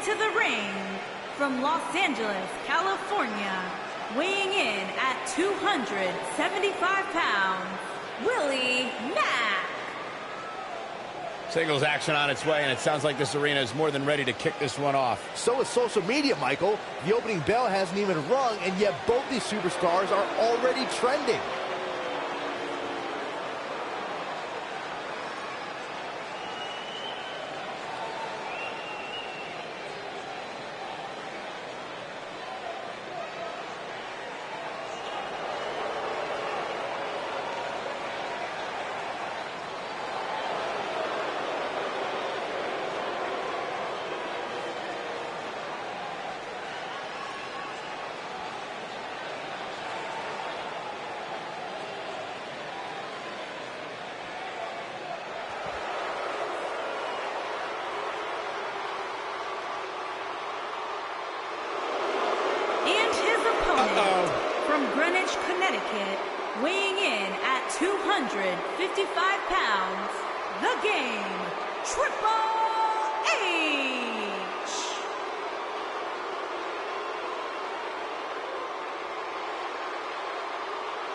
into the ring from Los Angeles, California, weighing in at 275 pounds, Willie Mack. Singles action on its way, and it sounds like this arena is more than ready to kick this one off. So is social media, Michael. The opening bell hasn't even rung, and yet both these superstars are already trending. From Greenwich, Connecticut, weighing in at 255 pounds, the Game, Triple H.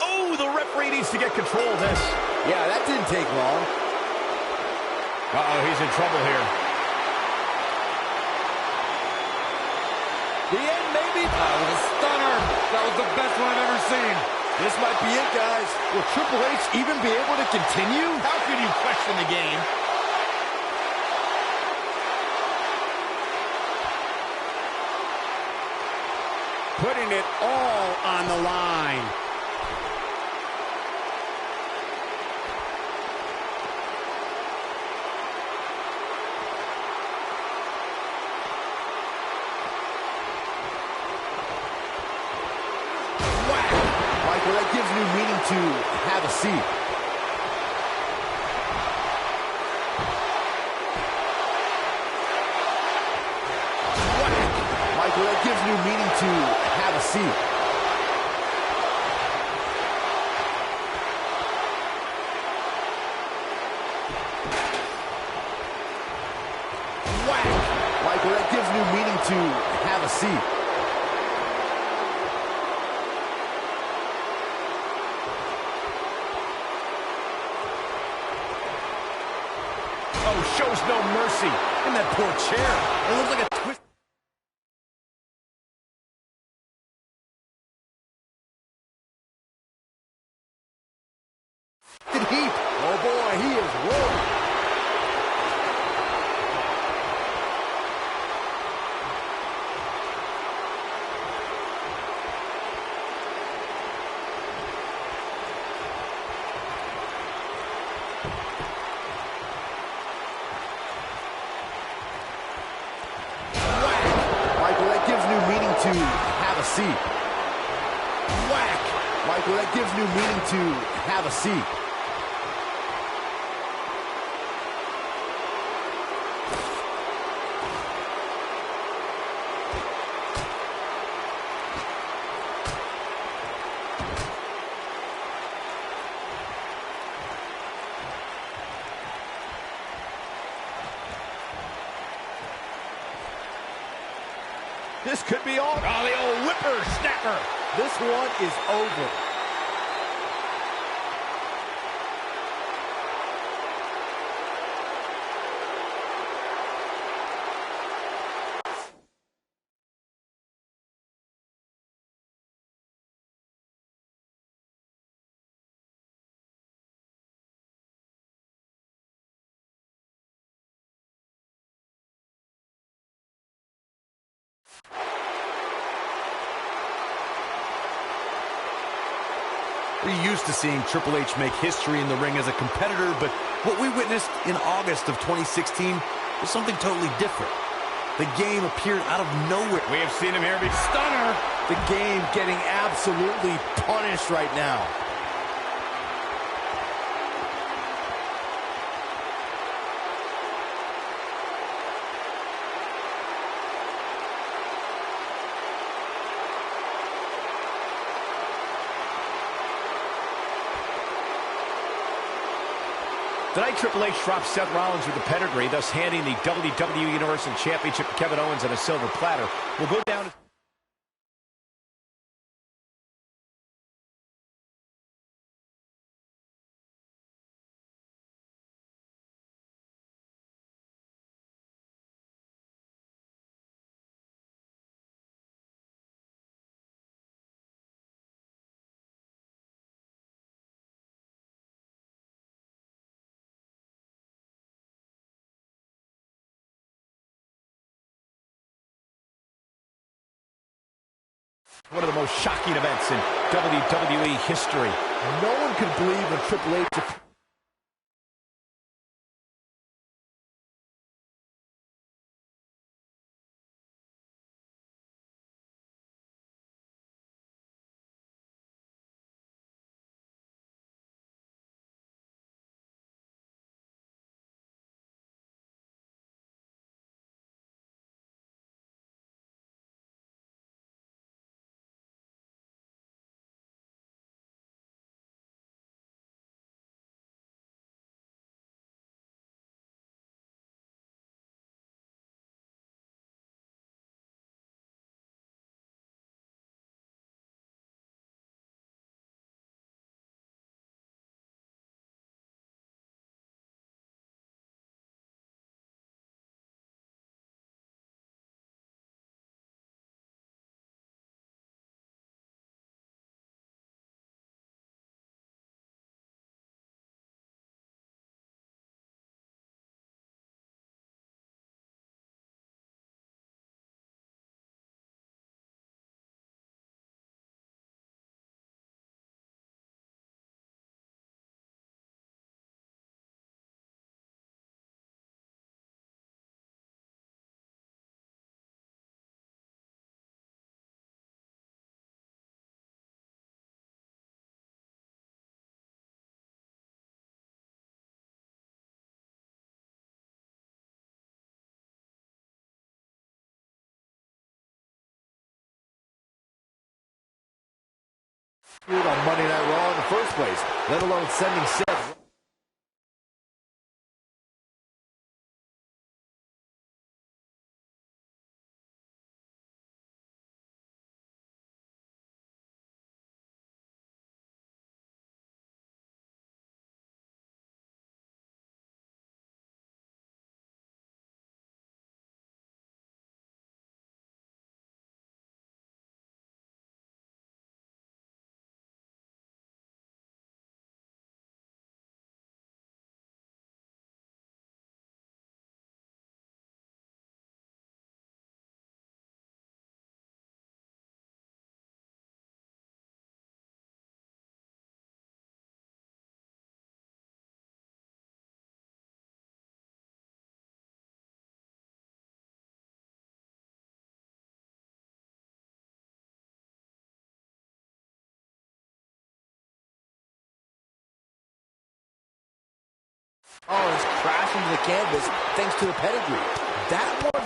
Oh, the referee needs to get control of this. Yeah, that didn't take long. Uh-oh, he's in trouble here. The end, maybe. That was a stunner. That was the best one I've ever seen. This might be it, guys. Will Triple H even be able to continue? How could you question the game? Putting it all on the line. Well, that gives new meaning to have a seat. Michael, that gives new meaning to have a seat. Michael, that gives new meaning to have a seat. Oh, shows no mercy. And that poor chair. It looks like a twist. Heat. Oh boy, he is rolling. To have a seat. Whack! Michael, that gives new meaning to have a seat. This could be all. Oh, the old whipper-snapper. This one is over. We're used to seeing Triple H make history in the ring as a competitor, but what we witnessed in August of 2016 was something totally different. The Game appeared out of nowhere. We have seen him here be stunner. The Game getting absolutely punished right now. Tonight, Triple H drops Seth Rollins with the pedigree, thus handing the WWE Universal Championship to Kevin Owens on a silver platter. Will go down as one of the most shocking events in WWE history. No one could believe when Triple H... on Monday Night Raw in the first place, let alone sending Seth... Oh, it's crashing to the canvas thanks to the pedigree. That one...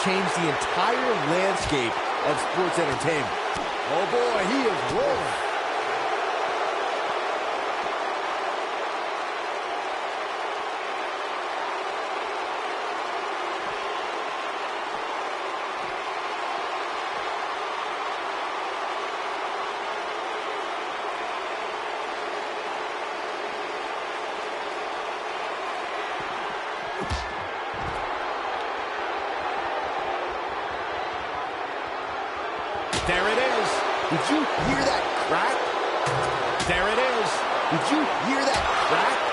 change the entire landscape of sports entertainment. Oh boy, he is rolling. There it is. Did you hear that crack? There it is. Did you hear that crack?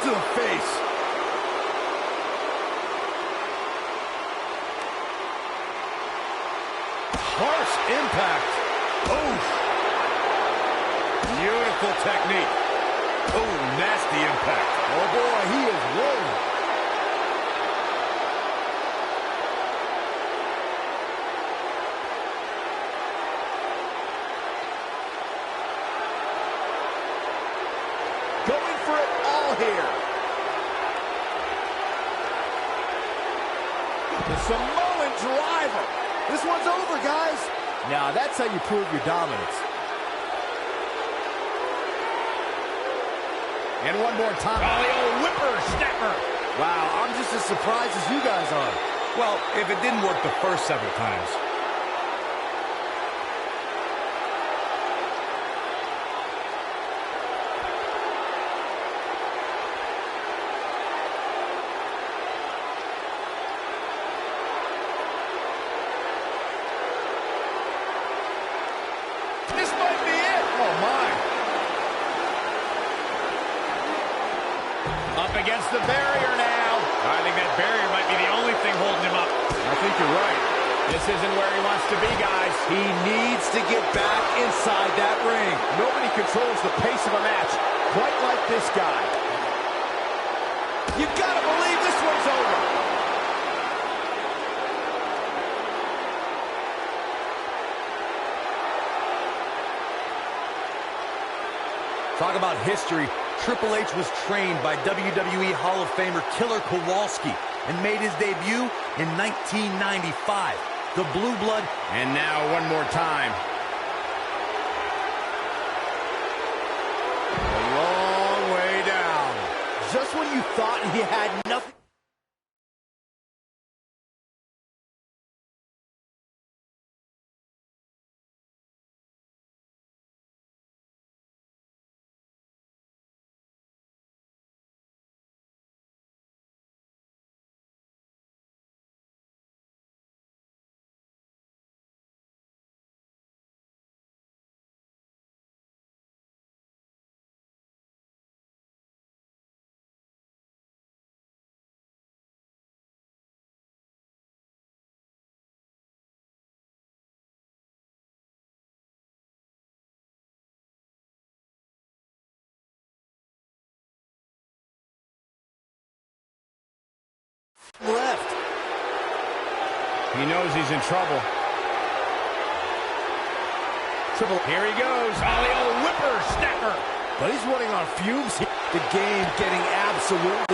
to the face. Harsh impact. Oof. Beautiful technique. Oh, nasty impact. Oh boy, he is rolling. Going for it all here. The Samoan driver. This one's over, guys. Now, that's how you prove your dominance. And one more time. Oh, the old whippersnapper. Wow, I'm just as surprised as you guys are. Well, if it didn't work the first several times. This might be it. Oh, my. Up against the barrier now. I think that barrier might be the only thing holding him up. I think you're right. This isn't where he wants to be, guys. He needs to get back inside that ring. Nobody controls the pace of a match quite like this guy. You've got to believe this one's over. Talk about history. Triple H was trained by WWE Hall of Famer Killer Kowalski and made his debut in 1995. The Blue Blood. And now one more time. A long way down. Just when you thought he had nothing. Left. He knows he's in trouble. Here he goes. Oh, the old whippersnapper. But he's running on fumes. The game getting absolutely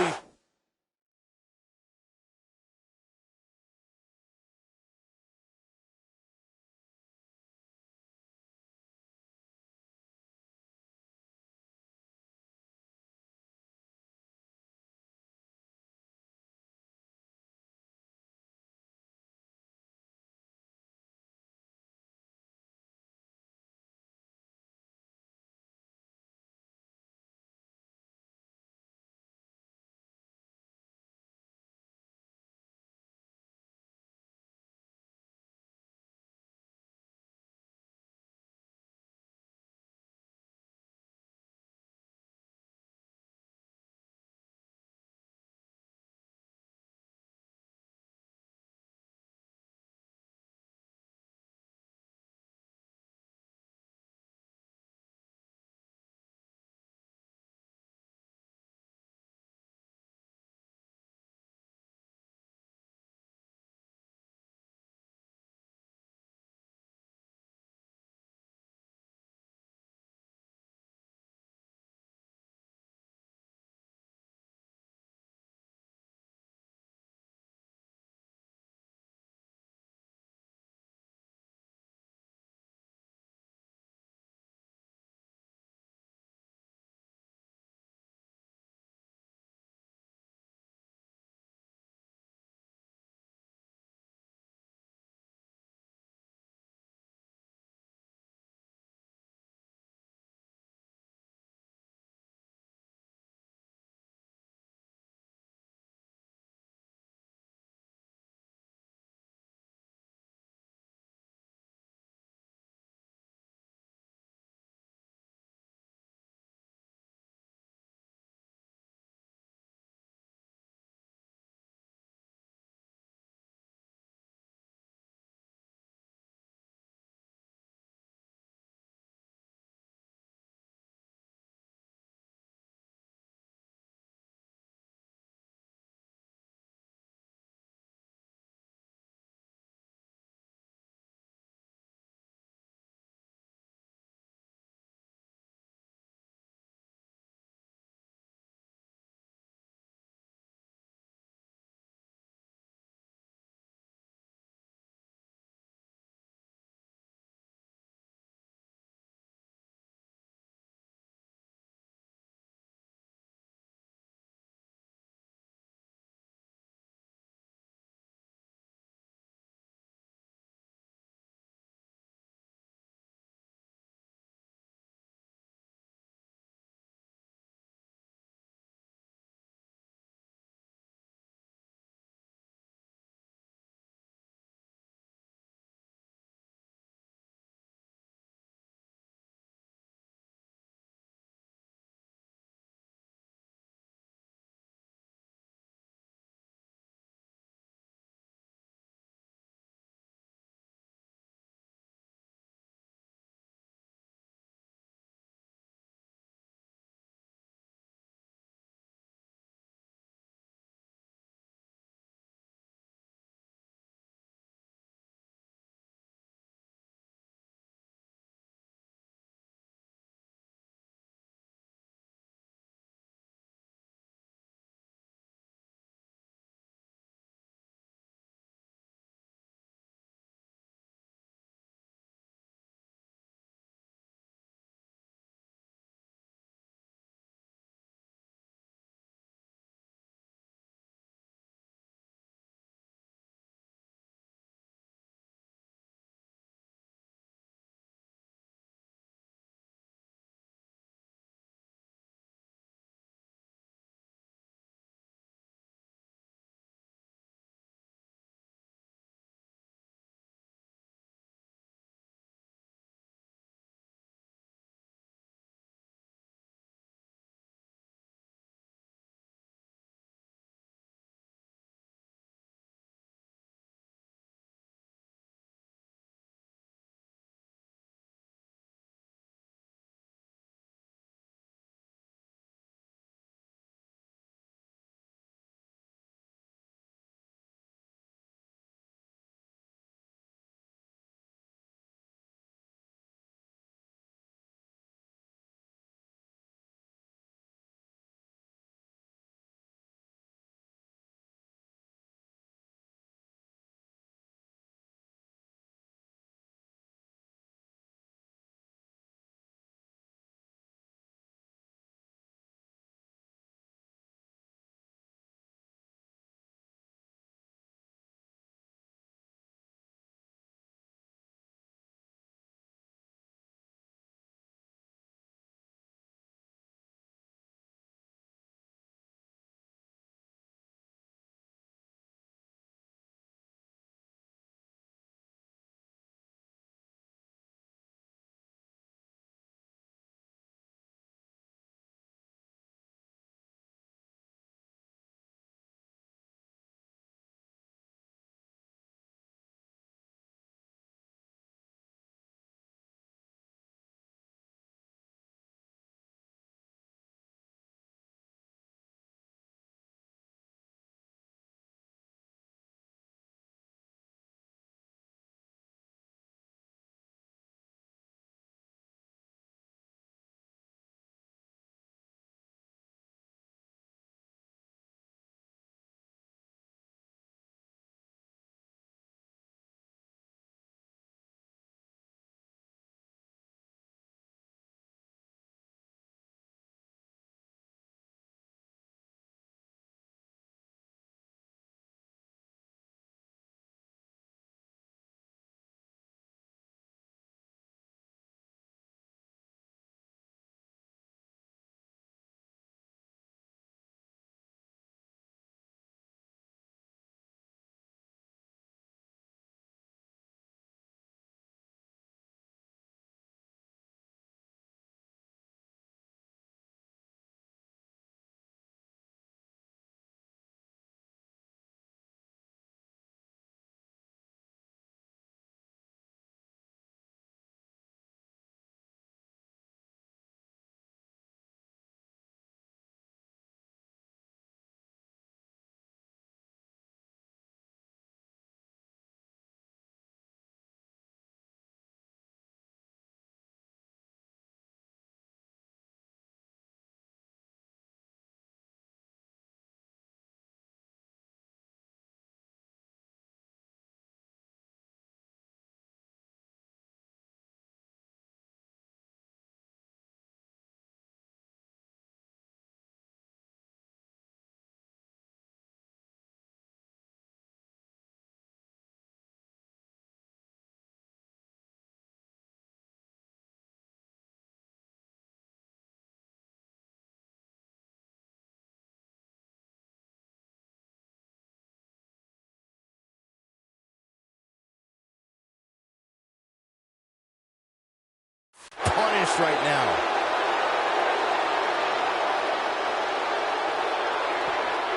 finished right now.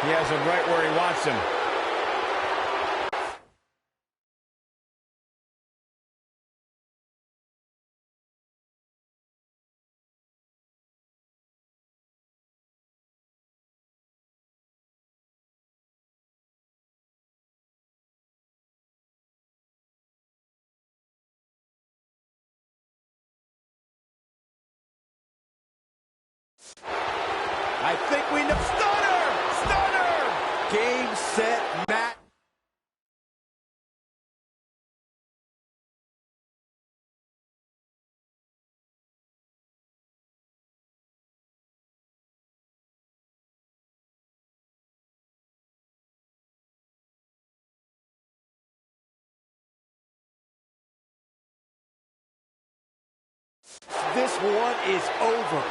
He has him right where he wants him. I think we know. Stunner! Stunner! Game, set, match. This one is over.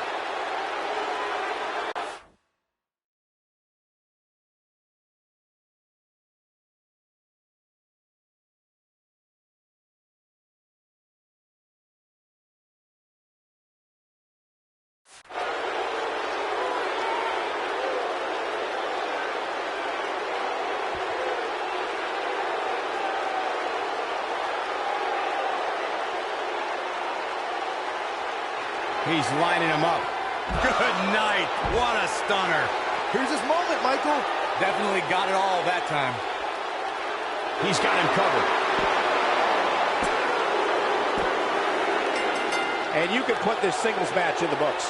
He's lining him up. Good night. What a stunner. Here's his moment, Michael. Definitely got it all that time. He's got him covered. And you can put this singles match in the books.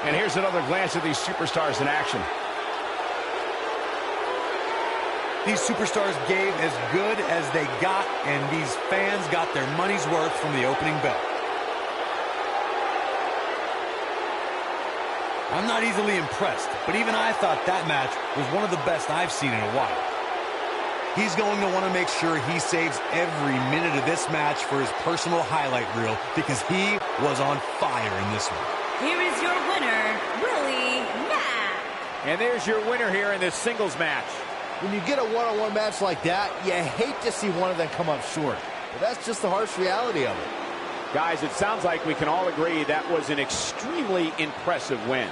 And here's another glance at these superstars in action. These superstars gave as good as they got, and these fans got their money's worth from the opening bell. I'm not easily impressed, but even I thought that match was one of the best I've seen in a while. He's going to want to make sure he saves every minute of this match for his personal highlight reel, because he was on fire in this one. Here is your winner, Willie Mack. And there's your winner here in this singles match. When you get a one-on-one match like that, you hate to see one of them come up short. But that's just the harsh reality of it. Guys, it sounds like we can all agree that was an extremely impressive win.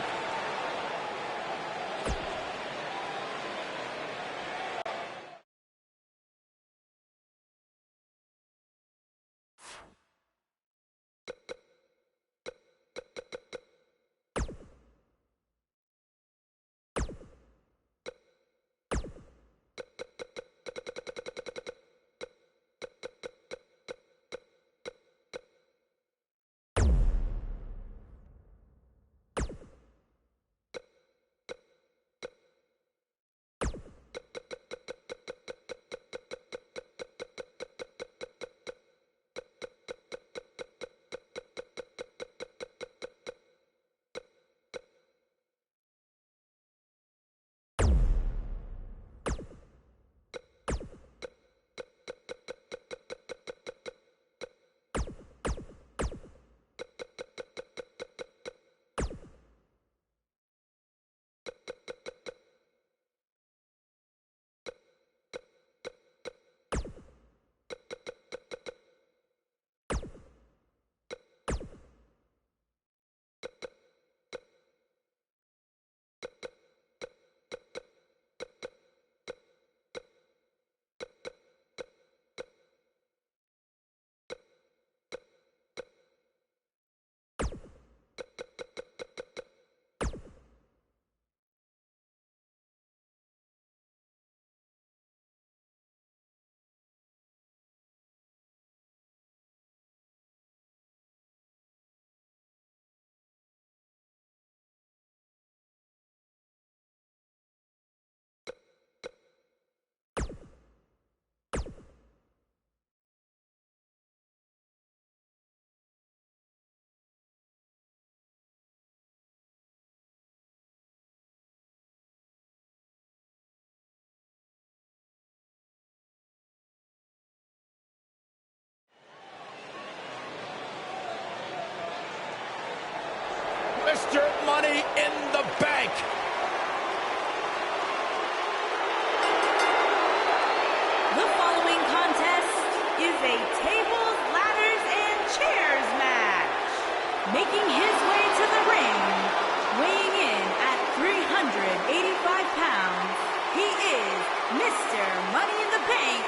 Mr. Money in the Bank. The following contest is a tables, ladders, Making his way to the ring, weighing in at 385 pounds, he is Mr. Money in the Bank,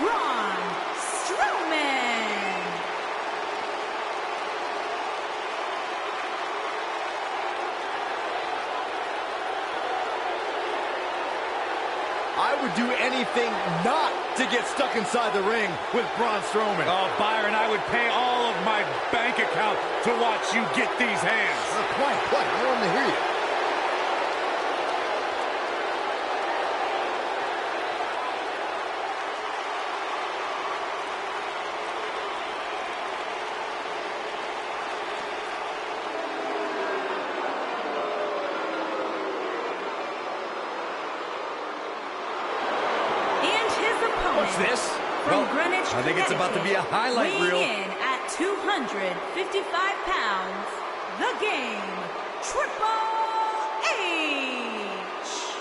Braun Strowman. I would do anything not to get stuck inside the ring with Braun Strowman. Oh, Byron, I would pay all of my bank account to watch you get these hands. Quiet. I don't want to hear you. What's this? From Greenwich, I think it's about to be a highlight weighing reel. in at 255 pounds, the Game, Triple H.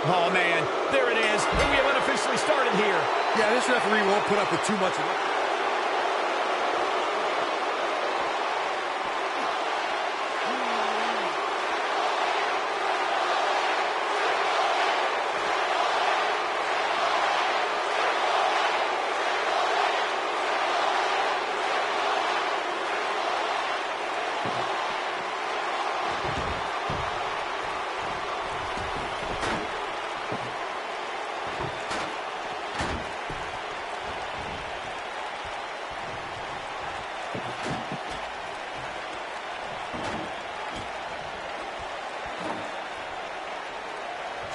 Oh, man, there it is. And we have unofficially started here. Yeah, this referee won't put up with too much of it.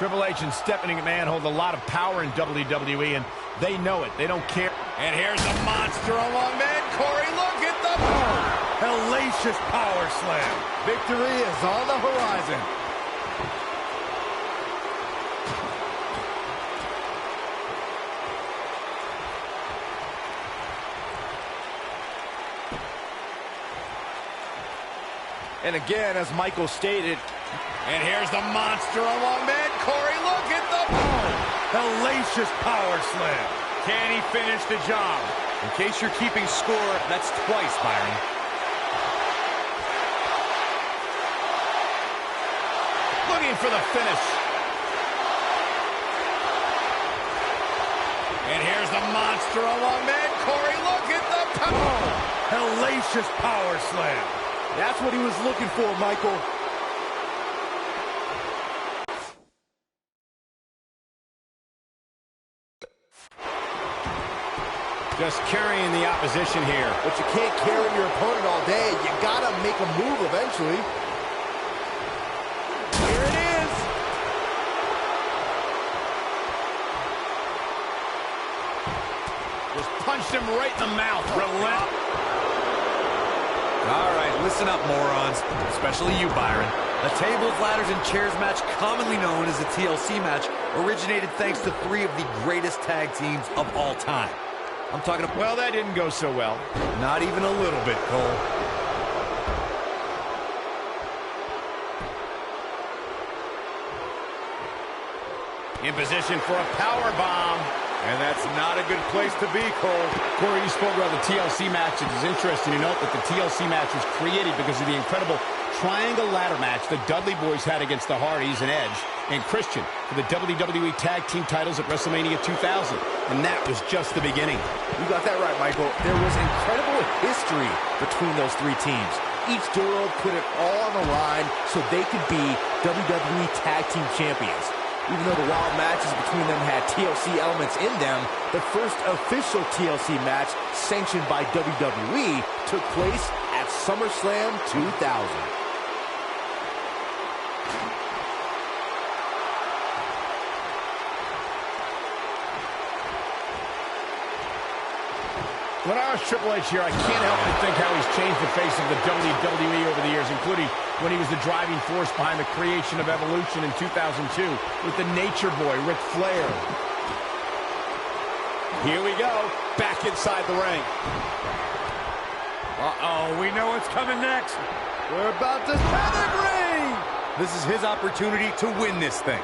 Triple H and Stephanie McMahon hold a lot of power in WWE, and they know it. They don't care. And here's the monster among men. Corey, look at the hellacious power slam. Victory is on the horizon. And again, as Michael stated, And here's the monster among men. Corey, look at the hellacious power slam. Can he finish the job? In case you're keeping score, that's twice, Byron. Looking for the finish. And here's the monster among men. Corey, look at the hellacious power slam. that's what he was looking for, Michael. Just carrying the opposition here. But you can't carry your opponent all day. You gotta make a move eventually. Here it is. Just punched him right in the mouth. Relent. All right, listen up, morons. Especially you, Byron. A tables, ladders, and chairs match, commonly known as a TLC match, originated thanks to three of the greatest tag teams of all time. I'm talking about... Well, that didn't go so well. Not even a little bit, Cole. In position for a power bomb. And that's not a good place to be, Cole. Corey, you spoke about the TLC match. It is interesting to note that the TLC match was created because of the incredible triangle ladder match the Dudley Boys had against the Hardys and Edge and Christian for the WWE Tag Team titles at WrestleMania 2000. And that was just the beginning. You got that right, Michael. There was incredible history between those three teams. Each duo put it all on the line so they could be WWE Tag Team Champions. Even though the wild matches between them had TLC elements in them, the first official TLC match sanctioned by WWE took place at SummerSlam 2000. When I was Triple H here, I can't help but think how he's changed the face of the WWE over the years, including when he was the driving force behind the creation of Evolution in 2002 with the Nature Boy, Ric Flair. Here we go, back inside the ring. Uh-oh, we know what's coming next. We're about to pedigree! This is his opportunity to win this thing.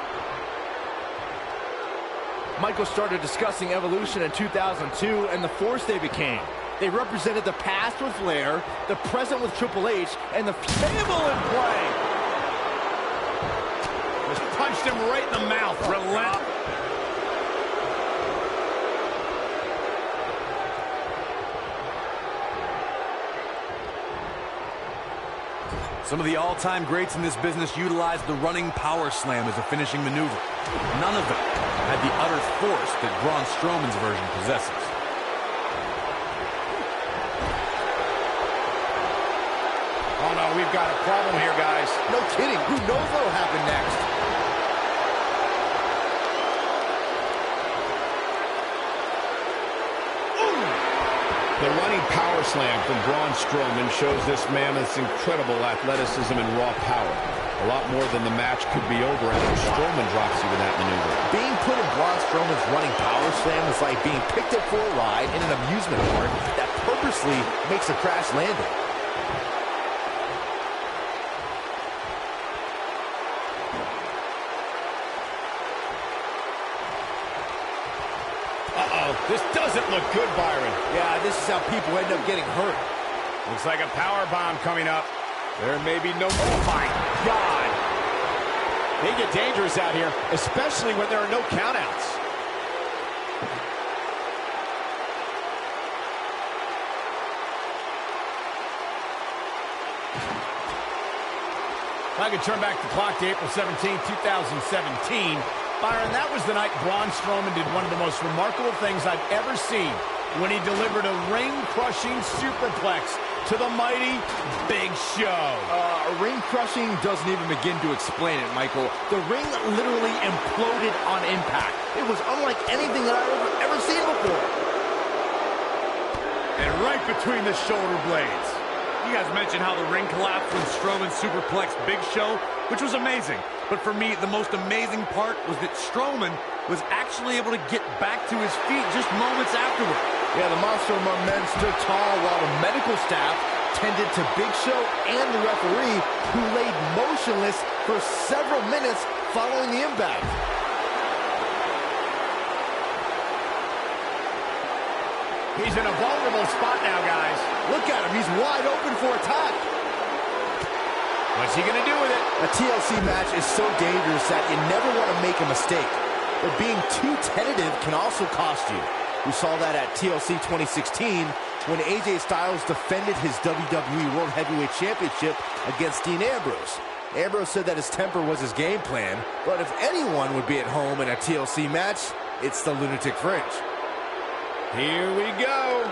Michael started discussing Evolution in 2002 and the force they became. They represented the past with Flair, the present with Triple H, and the table in play. Just punched him right in the mouth. Relentless. Some of the all-time greats in this business utilized the running power slam as a finishing maneuver. None of them had the utter force that Braun Strowman's version possesses. Oh no, we've got a problem here, guys. No kidding. Who knows what will happen next? The running power slam from Braun Strowman shows this man his incredible athleticism and raw power. A lot more than the match could be over after Strowman drops you with that maneuver. Being put in Braun Strowman's running power slam is like being picked up for a ride in an amusement park that purposely makes a crash landing. This doesn't look good, Byron. Yeah, this is how people end up getting hurt. Looks like a power bomb coming up. There may be no... Oh, my God. They get dangerous out here, especially when there are no countouts. If I could turn back the clock to April 17, 2017... Byron, that was the night Braun Strowman did one of the most remarkable things I've ever seen when he delivered a ring-crushing superplex to the mighty Big Show. Ring-crushing doesn't even begin to explain it, Michael. The ring literally imploded on impact. It was unlike anything that I've ever seen before. And right between the shoulder blades. You guys mentioned how the ring collapsed when Strowman superplexed Big Show, which was amazing. But for me, the most amazing part was that Strowman was actually able to get back to his feet just moments afterward. Yeah, the Monster Among Men stood tall while the medical staff tended to Big Show and the referee, who laid motionless for several minutes following the impact. He's in a vulnerable spot now, guys. Look at him. He's wide open for attack. What's he going to do with it? A TLC match is so dangerous that you never want to make a mistake. But being too tentative can also cost you. We saw that at TLC 2016 when AJ Styles defended his WWE World Heavyweight Championship against Dean Ambrose. Ambrose said that his temper was his game plan, but if anyone would be at home in a TLC match, it's the Lunatic Fringe. Here we go.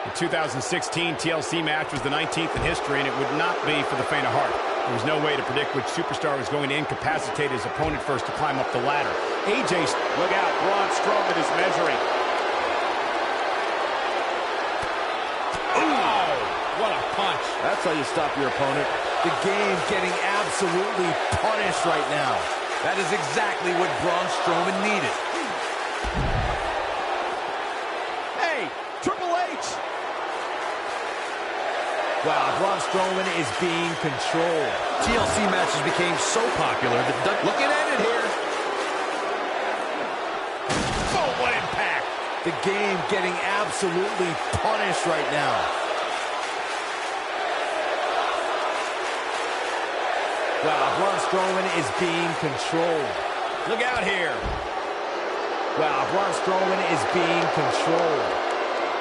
The 2016 TLC match was the 19th in history, and it would not be for the faint of heart. There was no way to predict which superstar was going to incapacitate his opponent first to climb up the ladder. AJ's... Look out, Braun Strowman is measuring. Oh, what a punch. That's how you stop your opponent. The game getting absolutely punished right now. That is exactly what Braun Strowman needed. Hey, Triple H. Wow, Braun Strowman is being controlled. TLC matches became so popular that... Looking at it here. Oh, what impact. The game getting absolutely punished right now. Wow, Braun Strowman is being controlled. Look out here. Wow, Braun Strowman is being controlled.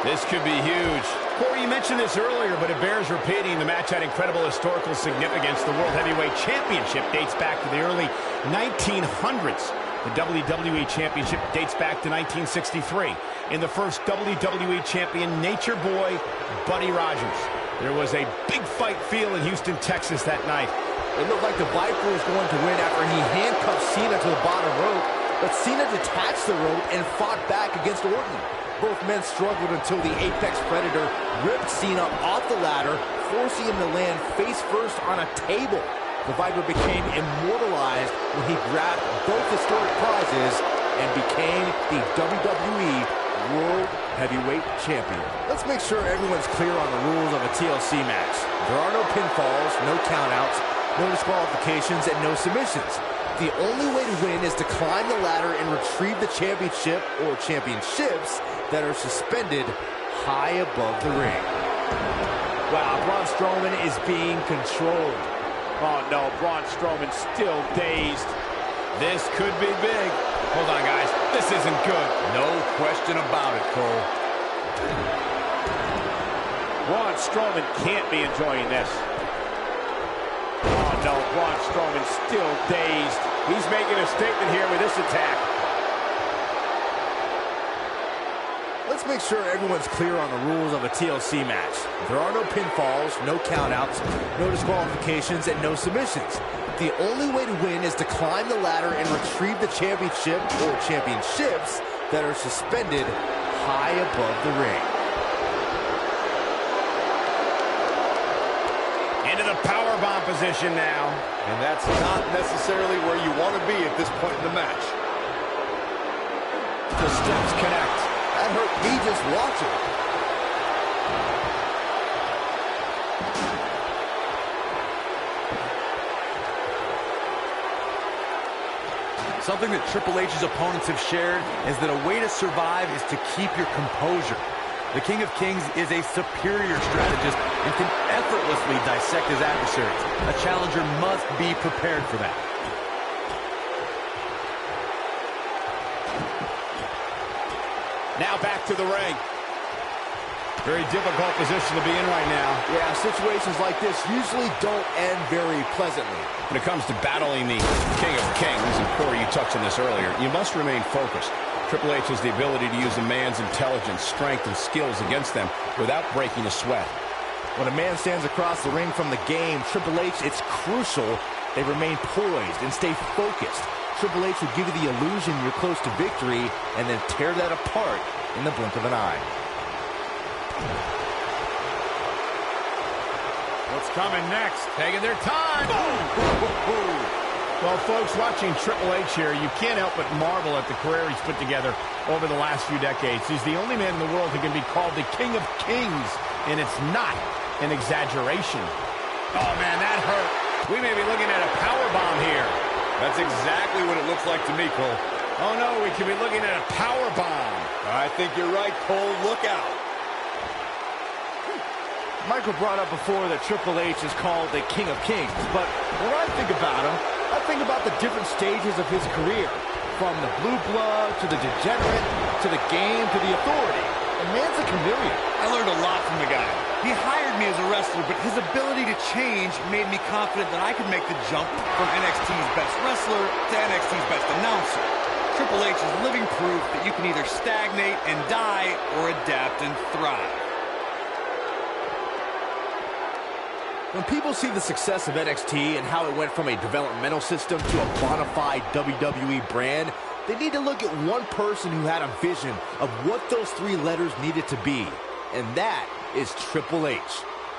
This could be huge. Corey, you mentioned this earlier, but it bears repeating. The match had incredible historical significance. The World Heavyweight Championship dates back to the early 1900s. The WWE Championship dates back to 1963. In the first WWE Champion, Nature Boy, Buddy Rogers. There was a big fight feel in Houston, Texas that night. It looked like the Viper was going to win after he handcuffed Cena to the bottom rope, but Cena detached the rope and fought back against Orton. Both men struggled until the Apex Predator ripped Cena off the ladder, forcing him to land face first on a table. The Viper became immortalized when he grabbed both historic prizes and became the WWE World Heavyweight Champion. Let's make sure everyone's clear on the rules of a TLC match. There are no pinfalls, no countouts, no disqualifications, and no submissions. The only way to win is to climb the ladder and retrieve the championship or championships that are suspended high above the ring. Wow, Braun Strowman is being controlled. Oh no, Braun Strowman still dazed. This could be big. Hold on, guys. This isn't good. No question about it, Cole. Braun Strowman can't be enjoying this. Oh no, Braun Strowman still dazed. He's making a statement here with this attack. Let's make sure everyone's clear on the rules of a TLC match. There are no pinfalls, no countouts, no disqualifications, and no submissions. The only way to win is to climb the ladder and retrieve the championship or championships that are suspended high above the ring. Into the powerbomb position now. And that's not necessarily where you want to be at this point in the match. The steps connect. That hurt me just watching. Something that Triple H's opponents have shared is that a way to survive is to keep your composure. The King of Kings is a superior strategist and can effortlessly dissect his adversaries. A challenger must be prepared for that. Now back to the ring. Very difficult position to be in right now. Yeah, situations like this usually don't end very pleasantly. When it comes to battling the King of Kings, and Corey, you touched on this earlier, you must remain focused. Triple H has the ability to use a man's intelligence, strength, and skills against them without breaking a sweat. When a man stands across the ring from the game, Triple H, it's crucial they remain poised and stay focused. Triple H will give you the illusion you're close to victory and then tear that apart in the blink of an eye. What's coming next? Taking their time. Well, folks, watching Triple H here, you can't help but marvel at the career he's put together over the last few decades. He's the only man in the world who can be called the King of Kings, and it's not an exaggeration. Oh, man, that hurt. We may be looking at a powerbomb here. That's exactly what it looks like to me, Cole. Oh, no, we could be looking at a powerbomb. I think you're right, Cole. Look out. Michael brought up before that Triple H is called the King of Kings, but when I think about him, I think about the different stages of his career, from the blue blood to the degenerate to the game to the authority. The man's a chameleon. I learned a lot from the guy. He hired me as a wrestler, but his ability to change made me confident that I could make the jump from NXT's best wrestler to NXT's best announcer. Triple H is living proof that you can either stagnate and die or adapt and thrive. When people see the success of NXT and how it went from a developmental system to a bona fide WWE brand, they need to look at one person who had a vision of what those three letters needed to be, and that is Triple H.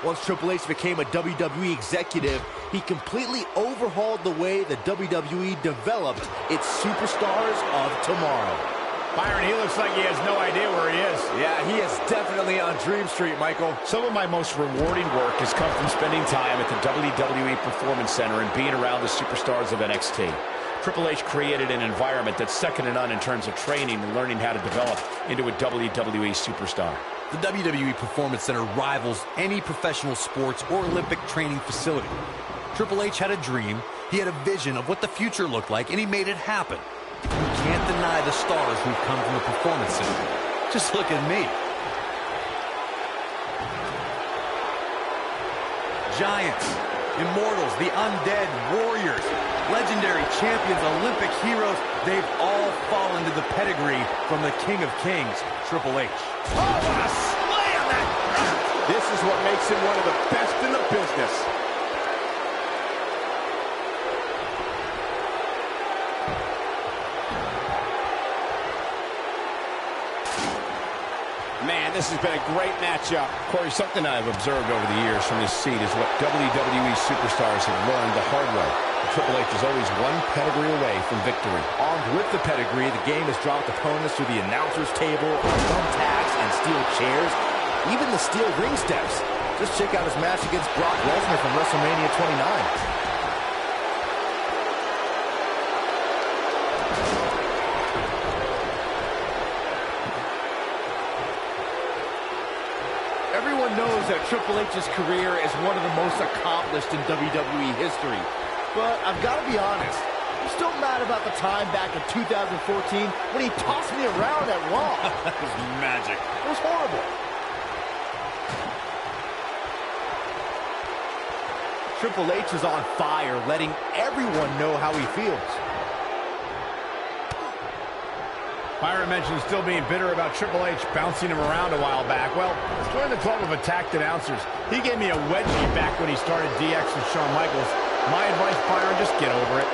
Once Triple H became a WWE executive, he completely overhauled the way the WWE developed its superstars of tomorrow. Byron, he looks like he has no idea where he is. Yeah, he is definitely on Dream Street, Michael. Some of my most rewarding work has come from spending time at the WWE Performance Center and being around the superstars of NXT. Triple H created an environment that's second to none in terms of training and learning how to develop into a WWE superstar. The WWE Performance Center rivals any professional sports or Olympic training facility. Triple H had a dream, he had a vision of what the future looked like, and he made it happen. You can't deny the stars who've come from the Performance Center. Just look at me. Giants, immortals, the undead, warriors, legendary champions, Olympic heroes, they've all fallen to the pedigree from the King of Kings, Triple H. Oh, what a slam that! This is what makes him one of the best in the business. Man, this has been a great matchup. Corey, something I've observed over the years from this seat is what WWE superstars have learned the hard way. Triple H is always one pedigree away from victory. Armed with the pedigree, the game has dropped opponents to the announcer's table, thumbtacks, and steel chairs, even the steel ring steps. Just check out his match against Brock Lesnar from WrestleMania 29. knows that Triple H's career is one of the most accomplished in WWE history. But I've got to be honest, I'm still mad about the time back in 2014 when he tossed me around at Raw. That was magic. It was horrible. Triple H is on fire, letting everyone know how he feels. Byron mentioned still being bitter about Triple H bouncing him around a while back. Well, join the club of attacked announcers. He gave me a wedgie back when he started DX with Shawn Michaels. My advice, Byron, just get over it.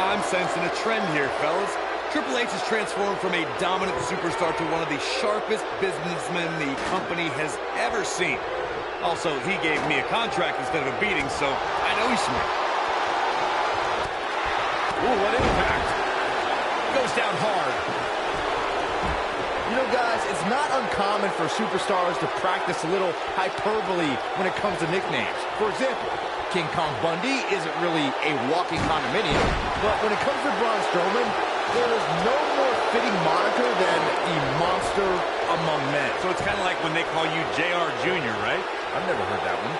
I'm sensing a trend here, fellas. Triple H has transformed from a dominant superstar to one of the sharpest businessmen the company has ever seen. Also, he gave me a contract instead of a beating, so I know he's smart. Ooh, what impact. Goes down hard. You know, guys, it's not uncommon for superstars to practice a little hyperbole when it comes to nicknames. For example, King Kong Bundy isn't really a walking condominium, but when it comes to Braun Strowman, there is no more fitting moniker than the monster among men. So it's kind of like when they call you JR Jr., right? I've never heard that one.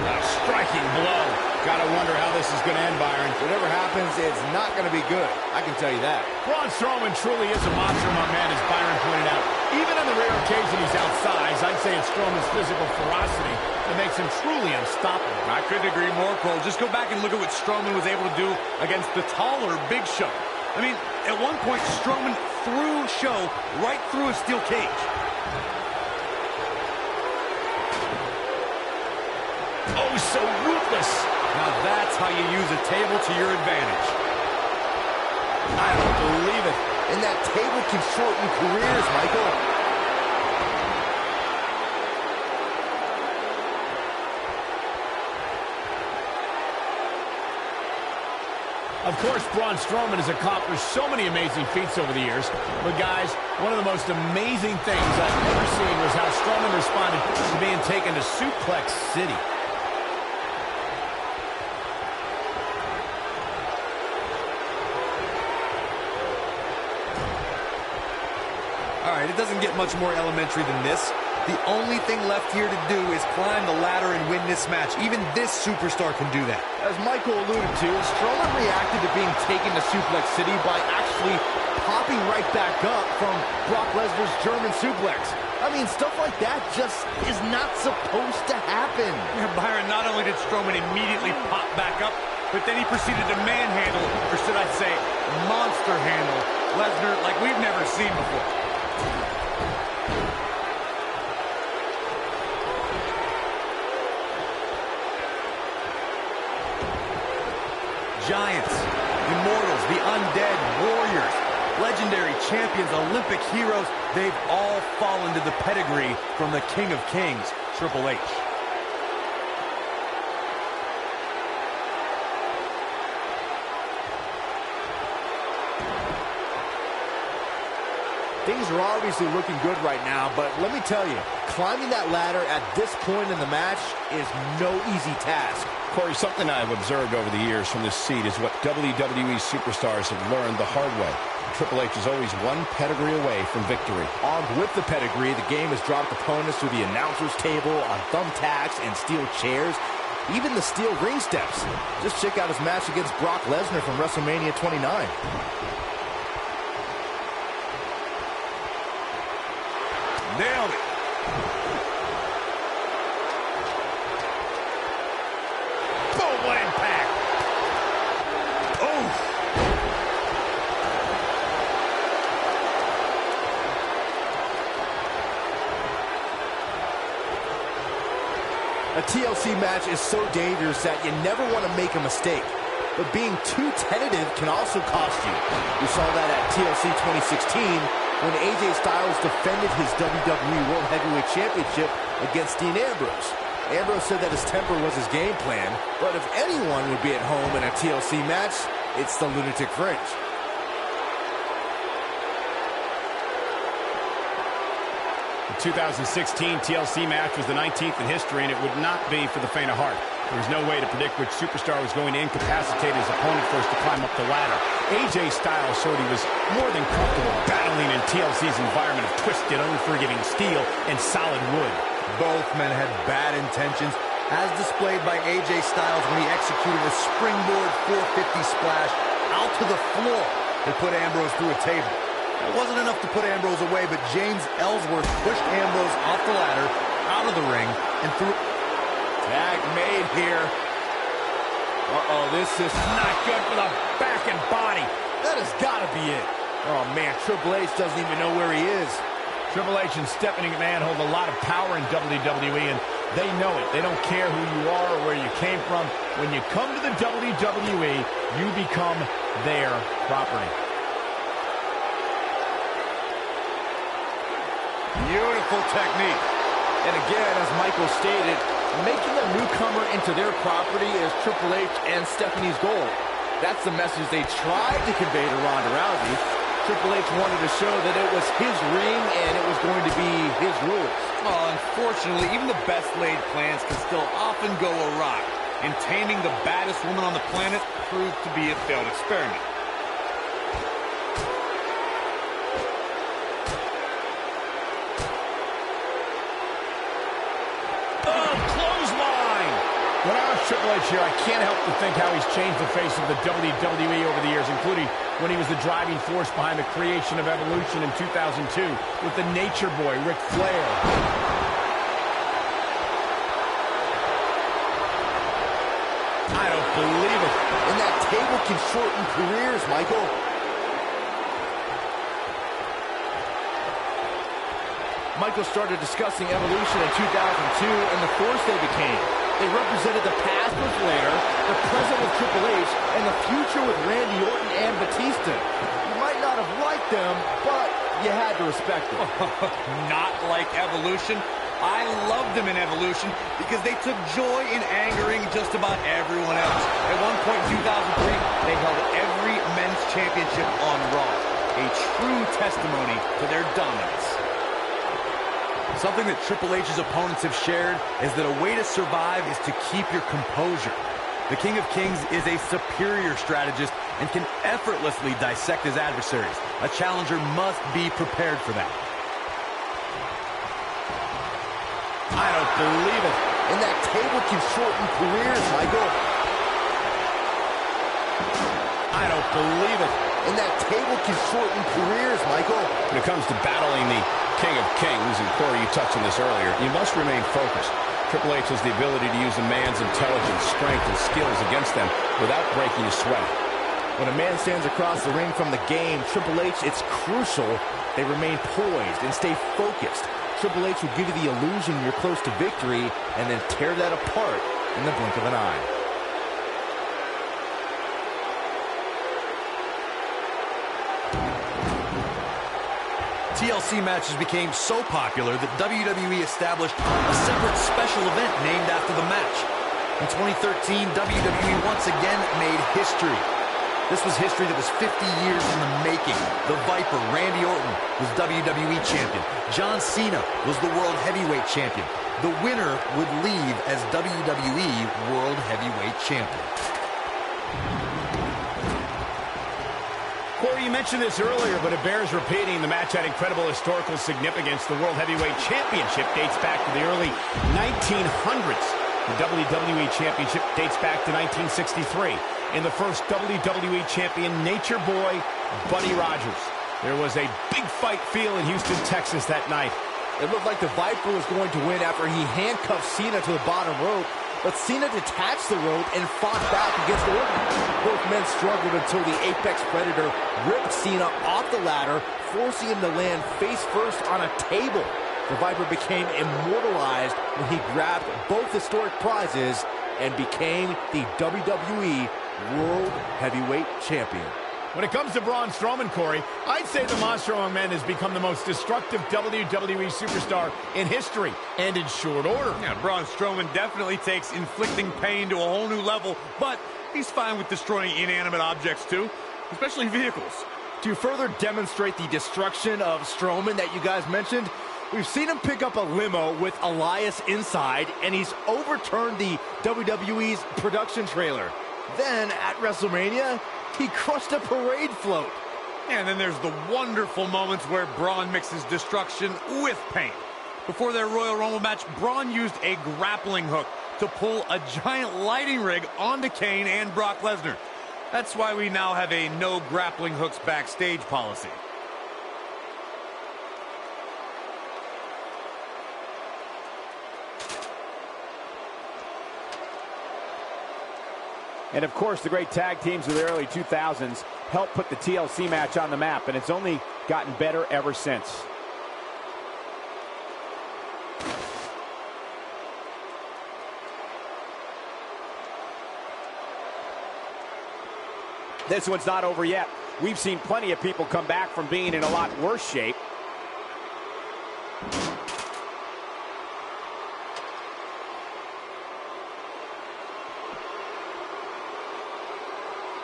A striking blow. Gotta wonder how this is gonna end, Byron. Whatever happens, it's not gonna be good. I can tell you that. Braun Strowman truly is a monster among men, as Byron pointed out. Even on the rare occasion he's outsized, I'd say it's Strowman's physical ferocity that makes him truly unstoppable. I couldn't agree more, Cole. Just go back and look at what Strowman was able to do against the taller Big Show. I mean, at one point, Strowman threw Show right through a steel cage. Oh, so ruthless. Now that's how you use a table to your advantage. I don't believe it. And that table can shorten careers, Michael. Of course, Braun Strowman has accomplished so many amazing feats over the years. But, guys, one of the most amazing things I've ever seen was how Strowman responded to being taken to Suplex City. All right, it doesn't get much more elementary than this. The only thing left here to do is climb the ladder and win this match. Even this superstar can do that. As Michael alluded to, Strowman reacted to being taken to Suplex City by actually popping right back up from Brock Lesnar's German suplex. I mean, stuff like that just is not supposed to happen. Yeah, Byron, not only did Strowman immediately pop back up, but then he proceeded to manhandle, or should I say, monster handle, Lesnar like we've never seen before. Giants, Immortals, the Undead, Warriors, legendary champions, Olympic heroes, they've all fallen to the pedigree from the King of Kings, Triple H. Things are obviously looking good right now, but let me tell you, climbing that ladder at this point in the match is no easy task. Corey, something I've observed over the years from this seat is what WWE superstars have learned the hard way. Triple H is always one pedigree away from victory. Armed with the pedigree, the game has dropped opponents through the announcer's table, on thumbtacks and steel chairs, even the steel ring steps. Just check out his match against Brock Lesnar from WrestleMania 29. Nailed it. Boom, what impact. Oh. A TLC match is so dangerous that you never want to make a mistake. But being too tentative can also cost you. We saw that at TLC 2016 when AJ Styles defended his WWE World Heavyweight Championship against Dean Ambrose. Ambrose said that his temper was his game plan, but if anyone would be at home in a TLC match, it's the Lunatic Fringe. that 2016 TLC match was the 19th in history, and it would not be for the faint of heart. There was no way to predict which superstar was going to incapacitate his opponent first to climb up the ladder. AJ Styles showed he was more than comfortable battling in TLC's environment of twisted, unforgiving steel and solid wood. Both men had bad intentions, as displayed by AJ Styles when he executed a springboard 450 splash out to the floor that put Ambrose through a table. It wasn't enough to put Ambrose away, but James Ellsworth pushed Ambrose off the ladder, out of the ring, and threw... Tag made here. Uh-oh, this is not good for the back and body. That has got to be it. Oh, man, Triple H doesn't even know where he is. Triple H and Stephanie McMahon hold a lot of power in WWE, and they know it. They don't care who you are or where you came from. When you come to the WWE, you become their property. Beautiful technique. And again, as Michael stated, making a newcomer into their property is Triple H and Stephanie's goal. That's the message they tried to convey to Ronda Rousey. Triple H wanted to show that it was his ring and it was going to be his rules. Well, unfortunately, even the best laid plans can still often go awry. And taming the baddest woman on the planet proved to be a failed experiment. When I was Triple H here, I can't help but think how he's changed the face of the WWE over the years, including when he was the driving force behind the creation of Evolution in 2002 with the Nature Boy, Ric Flair. I don't believe it. And that table can shorten careers, Michael. Michael started discussing Evolution in 2002 and the force they became. They represented the past with Flair, the present with Triple H, and the future with Randy Orton and Batista. You might not have liked them, but you had to respect them. Not like Evolution. I loved them in Evolution because they took joy in angering just about everyone else. At one point in 2003, they held every men's championship on Raw. A true testimony to their dominance. Something that Triple H's opponents have shared is that a way to survive is to keep your composure. The King of Kings is a superior strategist and can effortlessly dissect his adversaries. A challenger must be prepared for that. I don't believe it. And that table can shorten careers, Michael. I don't believe it. And that table can shorten careers, Michael. When it comes to battling the King of Kings, and Corey, you touched on this earlier, you must remain focused. Triple H has the ability to use a man's intelligence, strength, and skills against them without breaking a sweat. When a man stands across the ring from the game, Triple H, it's crucial they remain poised and stay focused. Triple H will give you the illusion you're close to victory and then tear that apart in the blink of an eye. TLC matches became so popular that WWE established a separate special event named after the match. In 2013, WWE once again made history. This was history that was 50 years in the making. The Viper, Randy Orton, was WWE Champion. John Cena was the World Heavyweight Champion. The winner would leave as WWE World Heavyweight Champion. Corey, you mentioned this earlier, but it bears repeating. The match had incredible historical significance. The World Heavyweight Championship dates back to the early 1900s. The WWE Championship dates back to 1963. In the first WWE Champion, Nature Boy, Buddy Rogers. There was a big fight feel in Houston, Texas that night. It looked like the Viper was going to win after he handcuffed Cena to the bottom rope, but Cena detached the rope and fought back against Orton. Both men struggled until the Apex Predator ripped Cena off the ladder, forcing him to land face first on a table. The Viper became immortalized when he grabbed both historic prizes and became the WWE World Heavyweight Champion. When it comes to Braun Strowman, Corey, I'd say the Monster Among Men has become the most destructive WWE superstar in history, and in short order. Yeah, Braun Strowman definitely takes inflicting pain to a whole new level, but he's fine with destroying inanimate objects too, especially vehicles. To further demonstrate the destruction of Strowman that you guys mentioned, We've seen him pick up a limo with Elias inside, and he's overturned the WWE's production trailer. Then, at WrestleMania, he crushed a parade float. And then there's the wonderful moments where Braun mixes destruction with pain. Before their Royal Rumble match, Braun used a grappling hook to pull a giant lighting rig onto Kane and Brock Lesnar. That's why we now have a no grappling hooks backstage policy. And of course, the great tag teams of the early 2000s helped put the TLC match on the map, and it's only gotten better ever since. This one's not over yet. We've seen plenty of people come back from being in a lot worse shape.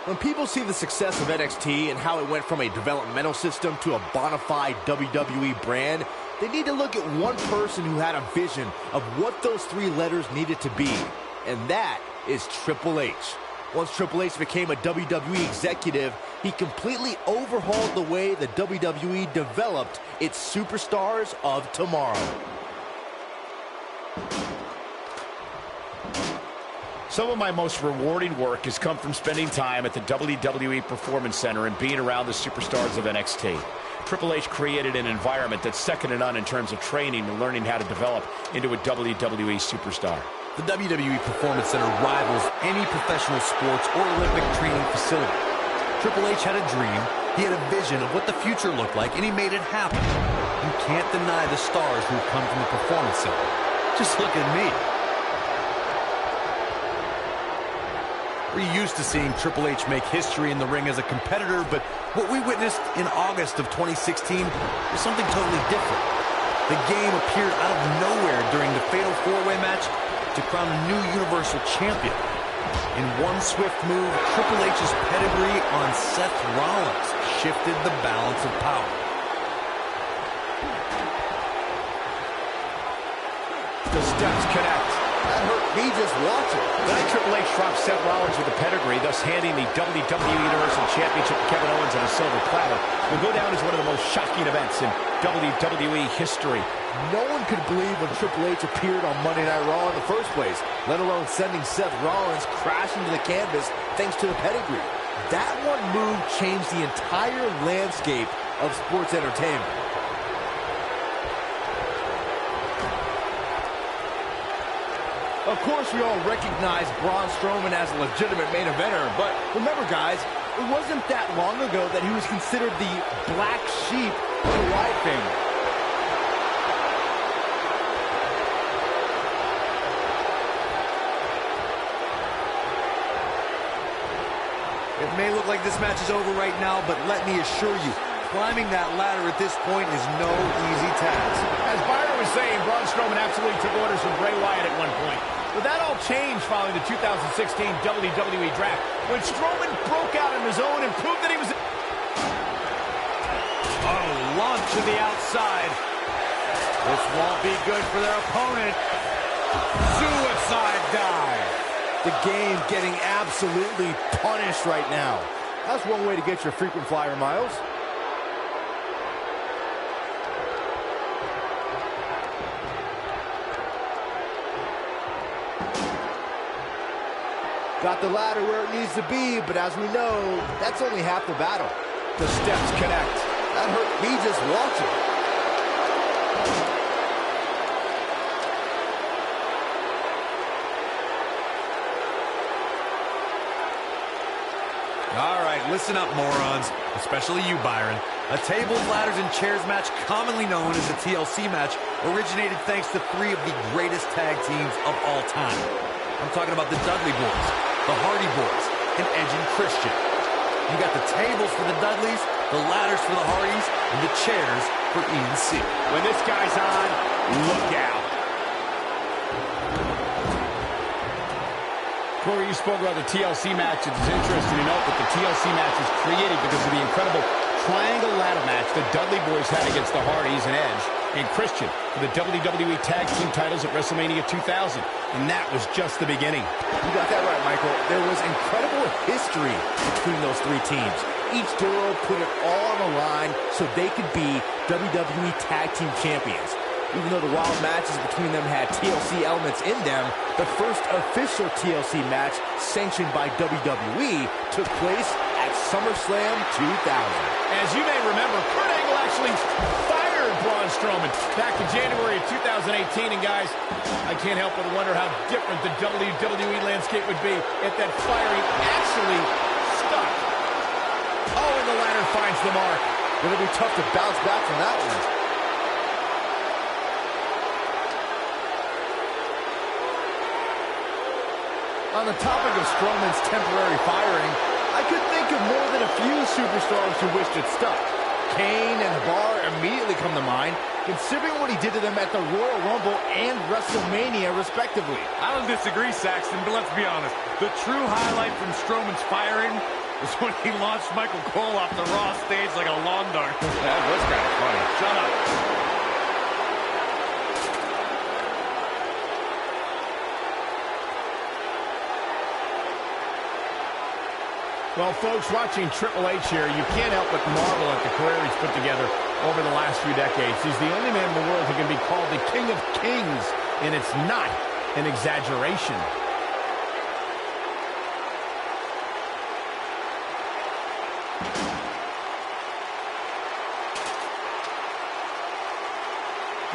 When people see the success of NXT and how it went from a developmental system to a bona fide WWE brand, they need to look at one person who had a vision of what those three letters needed to be, and that is Triple H. Once Triple H became a WWE executive, he completely overhauled the way the WWE developed its superstars of tomorrow. Some of my most rewarding work has come from spending time at the WWE Performance Center and being around the superstars of NXT. Triple H created an environment that's second to none in terms of training and learning how to develop into a WWE superstar. The WWE Performance Center rivals any professional sports or Olympic training facility. Triple H had a dream, he had a vision of what the future looked like, and he made it happen. You can't deny the stars who've come from the Performance Center. Just look at me. We're used to seeing Triple H make history in the ring as a competitor, but what we witnessed in August of 2016 was something totally different. The game appeared out of nowhere during the Fatal 4-Way match to crown a new Universal Champion. In one swift move, Triple H's pedigree on Seth Rollins shifted the balance of power. The steps connect. That hurt me just watching. Tonight, Triple H dropped Seth Rollins with a pedigree, thus handing the WWE Universal Championship to Kevin Owens on a silver platter. Will go down as one of the most shocking events in WWE history. No one could believe when Triple H appeared on Monday Night Raw in the first place, let alone sending Seth Rollins crashing to the canvas thanks to the pedigree. That one move changed the entire landscape of sports entertainment. Of course, we all recognize Braun Strowman as a legitimate main eventer, but remember, guys, it wasn't that long ago that he was considered the black sheep of the Wyatt family. It may look like this match is over right now, but let me assure you, climbing that ladder at this point is no easy task. As Byron was saying, Braun Strowman absolutely took orders from Bray Wyatt at one point. But that all changed following the 2016 WWE Draft, when Strowman broke out on his own and proved that he was... Oh, launch to the outside. This won't be good for their opponent. Suicide dive. The game getting absolutely punished right now. That's one way to get your frequent flyer miles. Got the ladder where it needs to be, but as we know, that's only half the battle. The steps connect. That hurt me just watching. All right, listen up, morons, especially you, Byron. A tables, ladders, and chairs match, commonly known as a TLC match, originated thanks to three of the greatest tag teams of all time. I'm talking about the Dudley Boys, the Hardy Boys, and Edge and Christian. You got the tables for the Dudleys, the ladders for the Hardys, and the chairs for E&C. When this guy's on, look out. Corey, you spoke about the TLC match. It's interesting to note that the TLC match was created because of the incredible triangle ladder match the Dudley Boys had against the Hardys and Edge. and Christian for the WWE Tag Team titles at WrestleMania 2000. And that was just the beginning. You got that right, Michael. There was incredible history between those three teams. Each duo put it all on the line so they could be WWE Tag Team Champions. Even though the wild matches between them had TLC elements in them, the first official TLC match sanctioned by WWE took place at SummerSlam 2000. As you may remember, Kurt Angle actually fired Braun Strowman back in January of 2018. And guys, I can't help but wonder how different the WWE landscape would be if that firing actually stuck. Oh, and the ladder finds the mark. It'll be tough to bounce back from that one. On the topic of Strowman's temporary firing, I could think of more than a few superstars who wished it stuck. Kane and The Bar immediately come to mind, considering what he did to them at the Royal Rumble and WrestleMania, respectively. I don't disagree, Saxton, but let's be honest. The true highlight from Strowman's firing was when he launched Michael Cole off the Raw stage like a lawn dart. That was kind of funny. Shut up. Well, folks, watching Triple H here, you can't help but marvel at the career he's put together over the last few decades. He's the only man in the world who can be called the King of Kings, and it's not an exaggeration.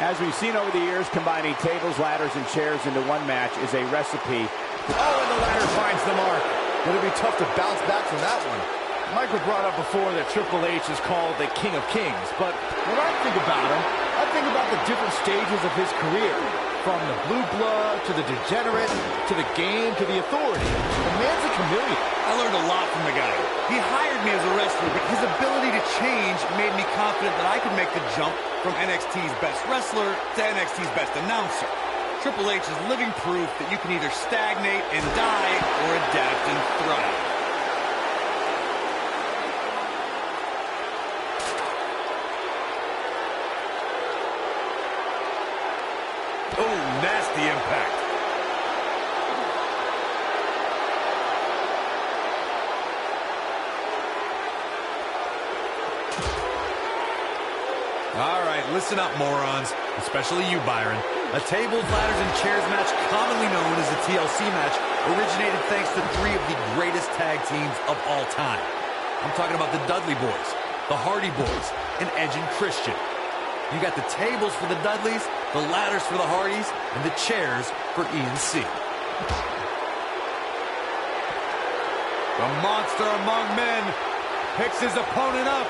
As we've seen over the years, combining tables, ladders, and chairs into one match is a recipe. Oh, and the ladder finds the mark. It'll be tough to bounce back from that one. Michael brought up before that Triple H is called the King of Kings, but when I think about him, I think about the different stages of his career. From the blue blood, to the degenerate, to the game, to the authority. The man's a chameleon. I learned a lot from the guy. He hired me as a wrestler, but his ability to change made me confident that I could make the jump from NXT's best wrestler to NXT's best announcer. Triple H is living proof that you can either stagnate and die or adapt and thrive. Oh, nasty impact. All right, listen up, morons. Especially you, Byron. A tables, ladders, and chairs match commonly known as the TLC match originated thanks to three of the greatest tag teams of all time. I'm talking about the Dudley Boys, the Hardy Boys, and Edge and Christian. You got the tables for the Dudleys, the ladders for the Hardys, and the chairs for ENC. The monster among men picks his opponent up.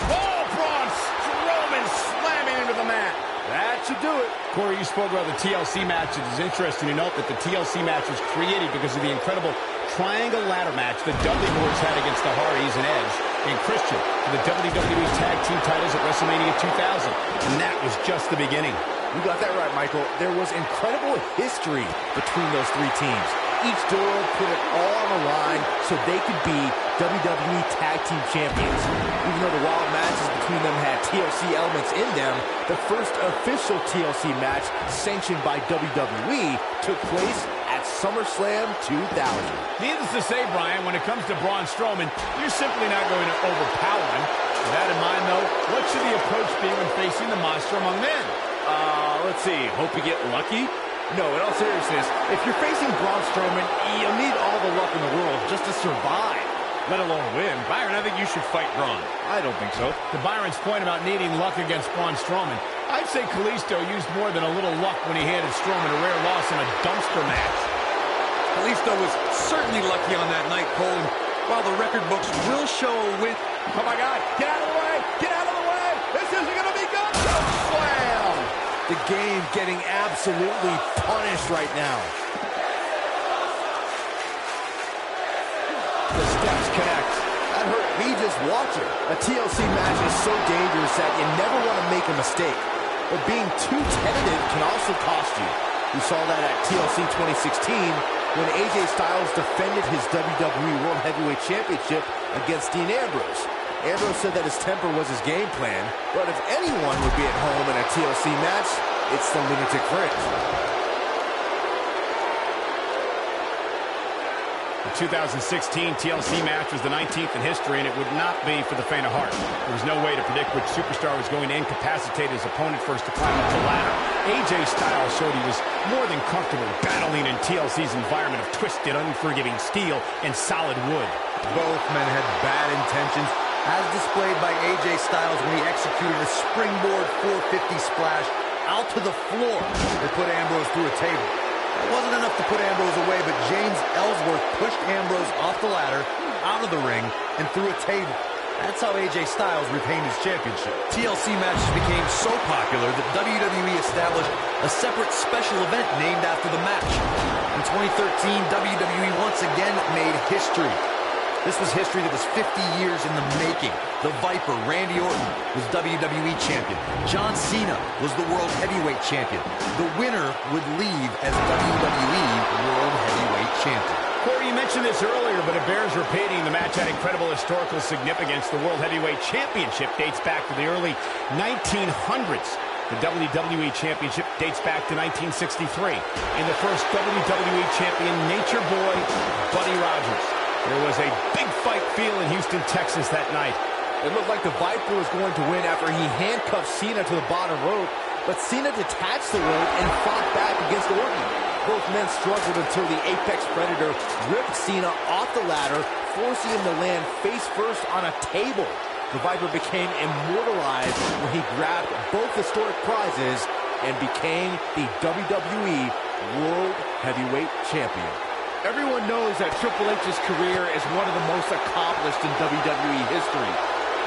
Oh, Braun Strowman slamming into the mat. That should do it. Corey, you spoke about the TLC match. It is interesting to note that the TLC match was created because of the incredible triangle ladder match the Dudley Boys had against the Hardys and Edge and Christian for the WWE Tag Team titles at WrestleMania 2000. And that was just the beginning. You got that right, Michael. There was incredible history between those three teams. Each duo put it all on the line so they could be WWE Tag Team Champions. Even though the wild matches between them had TLC elements in them, the first official TLC match sanctioned by WWE took place at SummerSlam 2000. Needless to say, Brian, when it comes to Braun Strowman, you're simply not going to overpower him. With that in mind, though, what should the approach be when facing the monster among men? Let's see. Hope you get lucky? No, in all seriousness, if you're facing Braun Strowman, you'll need all the luck in the world just to survive, let alone win. Byron, I think you should fight Braun. I don't think so. To Byron's point about needing luck against Braun Strowman, I'd say Kalisto used more than a little luck when he handed Strowman a rare loss in a dumpster match. Kalisto was certainly lucky on that night, Cole, and while the record books will show a win. Oh my God, get out of the way! Get out of the way! This isn't gonna be good! Slam! The game getting absolutely punished right now. The steps connect. That hurt me just watching. A TLC match is so dangerous that you never want to make a mistake. But being too tentative can also cost you. We saw that at TLC 2016 when AJ Styles defended his WWE World Heavyweight Championship against Dean Ambrose. Ambrose said that his temper was his game plan, but if anyone would be at home in a TLC match, it's the Lunatic Fringe. The 2016 TLC match was the 19th in history, and it would not be for the faint of heart. There was no way to predict which superstar was going to incapacitate his opponent first to climb up the ladder. AJ Styles showed he was more than comfortable battling in TLC's environment of twisted, unforgiving steel and solid wood. Both men had bad intentions, as displayed by AJ Styles when he executed a springboard 450 splash out to the floor that put Ambrose through a table. It wasn't enough to put Ambrose away, but James Ellsworth pushed Ambrose off the ladder, out of the ring, and through a table. That's how AJ Styles retained his championship. TLC matches became so popular that WWE established a separate special event named after the match. In 2013, WWE once again made history. This was history that was 50 years in the making. The Viper, Randy Orton, was WWE Champion. John Cena was the World Heavyweight Champion. The winner would leave as WWE World Heavyweight Champion. Corey, you mentioned this earlier, but it bears repeating. The match had incredible historical significance. The World Heavyweight Championship dates back to the early 1900s. The WWE Championship dates back to 1963. And the first WWE Champion, Nature Boy, Buddy Rogers. There was a big fight feel in Houston, Texas that night. It looked like the Viper was going to win after he handcuffed Cena to the bottom rope, but Cena detached the rope and fought back against Orton. Both men struggled until the Apex Predator ripped Cena off the ladder, forcing him to land face first on a table. The Viper became immortalized when he grabbed both historic prizes and became the WWE World Heavyweight Champion. Everyone knows that Triple H's career is one of the most accomplished in WWE history.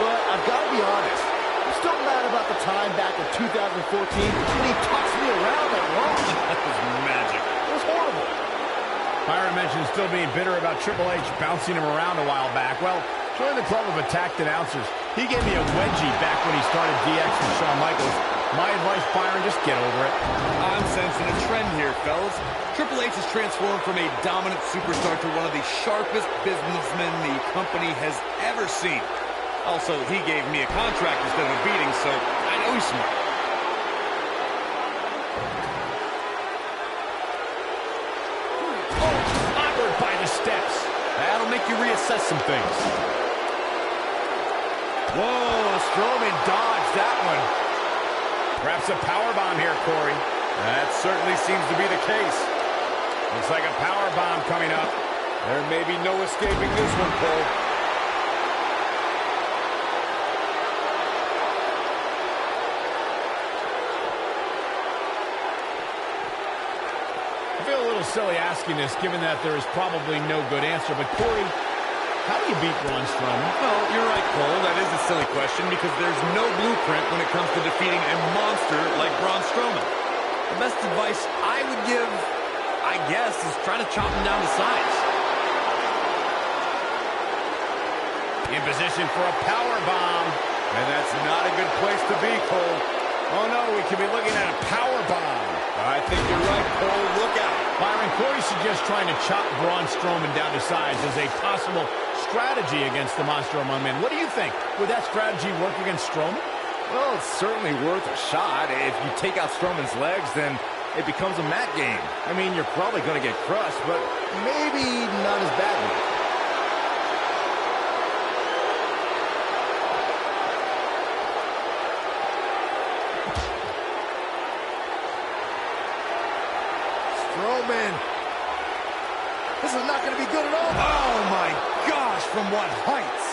But I've got to be honest, I'm still mad about the time back in 2014 when he tossed me around at Raw. That was magic. It was horrible. Byron mentioned still being bitter about Triple H bouncing him around a while back. Well, join the club of attacked announcers. He gave me a wedgie back when he started DX with Shawn Michaels. My advice, Byron, just get over it. I'm sensing a trend here, fellas. Triple H has transformed from a dominant superstar to one of the sharpest businessmen the company has ever seen. Also, he gave me a contract instead of a beating, so I know he's smart. Oh, clobbered by the steps. That'll make you reassess some things. Whoa, Strowman dodged that one. Perhaps a powerbomb here, Corey. That certainly seems to be the case. Looks like a powerbomb coming up. There may be no escaping this one, Cole. I feel a little silly asking this, given that there is probably no good answer. But, Corey, how do you beat Braun Strowman? Well, you're right, Cole. That is a silly question because there's no blueprint when it comes to defeating a monster like Braun Strowman. The best advice I would give, I guess, is try to chop him down to size. In position for a power bomb. And that's not a good place to be, Cole. Oh, no, we could be looking at a power bomb. I think you're right, Cole. Look out. Byron, Corey suggests trying to chop Braun Strowman down to size as a possible strategy against the Monster Among Men. What do you think? Would that strategy work against Strowman? Well, it's certainly worth a shot. If you take out Strowman's legs, then it becomes a mat game. I mean, you're probably going to get crushed, but maybe not as badly. Strowman. This is not going to be good at all. Oh, my gosh, from what heights?